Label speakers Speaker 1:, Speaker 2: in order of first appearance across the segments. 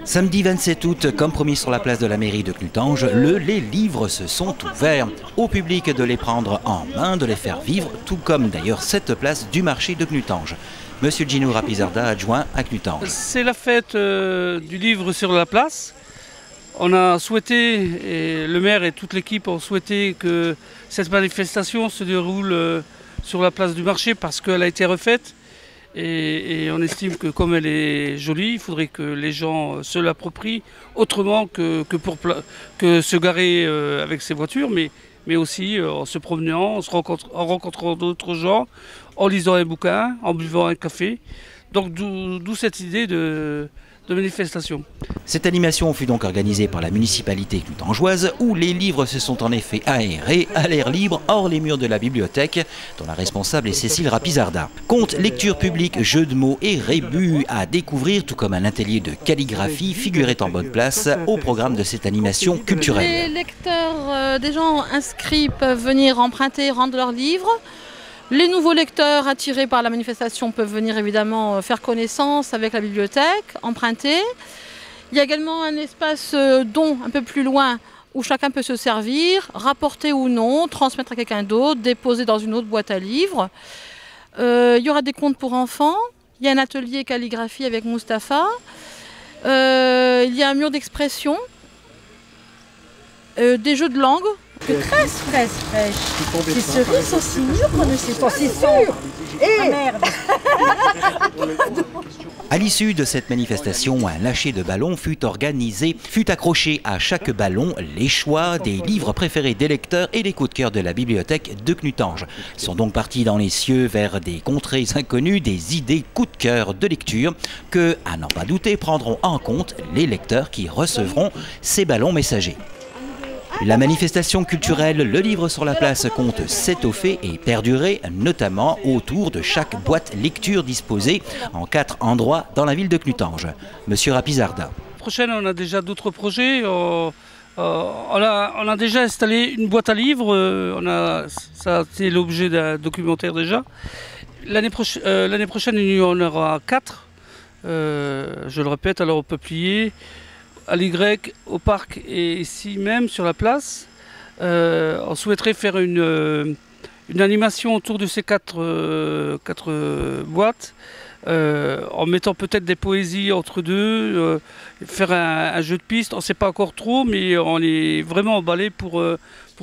Speaker 1: Samedi 27 août, comme promis sur la place de la mairie de Knutange, les livres se sont ouverts. Au public de les prendre en main, de les faire vivre, tout comme d'ailleurs cette place du marché de Knutange. Monsieur Gino Rapizarda, adjoint à Knutange.
Speaker 2: C'est la fête du livre sur la place. On a souhaité, et le maire et toute l'équipe ont souhaité que cette manifestation se déroule sur la place du marché parce qu'elle a été refaite. Et on estime que comme elle est jolie, il faudrait que les gens se l'approprient autrement que se garer avec ses voitures, mais aussi en se promenant, en rencontrant d'autres gens, en lisant un bouquin, en buvant un café. Donc d'où cette idée de manifestation.
Speaker 1: Cette animation fut donc organisée par la municipalité knutangeoise où les livres se sont en effet aérés à l'air libre hors les murs de la bibliothèque dont la responsable est Cécile Rapizarda. Contes, lecture publique, jeux de mots et rébus à découvrir tout comme un atelier de calligraphie figuraient en bonne place au programme de cette animation culturelle.
Speaker 3: Les lecteurs, des gens inscrits peuvent venir emprunter, rendre leurs livres. Les nouveaux lecteurs attirés par la manifestation peuvent venir évidemment faire connaissance avec la bibliothèque, emprunter. Il y a également un espace don un peu plus loin où chacun peut se servir, rapporter ou non, transmettre à quelqu'un d'autre, déposer dans une autre boîte à livres. Il y aura des contes pour enfants, il y a un atelier calligraphie avec Mustapha, il y a un mur d'expression, des jeux de langue.
Speaker 4: Fraîche. Ces cerises sont si mûres qu'on ne sait pas. C'est sûr. Ah merde.
Speaker 1: À l'issue de cette manifestation, un lâcher de ballons fut organisé. Fut accroché à chaque ballon les choix des livres préférés des lecteurs et des coups de cœur de la bibliothèque de Knutange. Ils sont donc partis dans les cieux vers des contrées inconnues, des idées coups de cœur de lecture que, à n'en pas douter, prendront en compte les lecteurs qui recevront ces ballons messagers. La manifestation culturelle Le Livre sur la place compte s'étoffer et perdurer, notamment autour de chaque boîte lecture disposée en 4 endroits dans la ville de Knutange. Monsieur Rapizarda.
Speaker 2: La prochaine, on a déjà d'autres projets. On a déjà installé une boîte à livres. Ça c'est l'objet d'un documentaire déjà. L'année prochaine, il y en aura 4. Je le répète, alors au Peuplier, à l'Y, au parc et ici même sur la place. On souhaiterait faire une animation autour de ces 4 boîtes, en mettant peut-être des poésies entre deux, faire un jeu de piste. On ne sait pas encore trop, mais on est vraiment emballé pour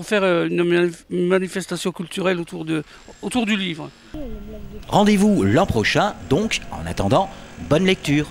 Speaker 2: faire une manifestation culturelle autour du livre.
Speaker 1: Rendez-vous l'an prochain, donc en attendant, bonne lecture.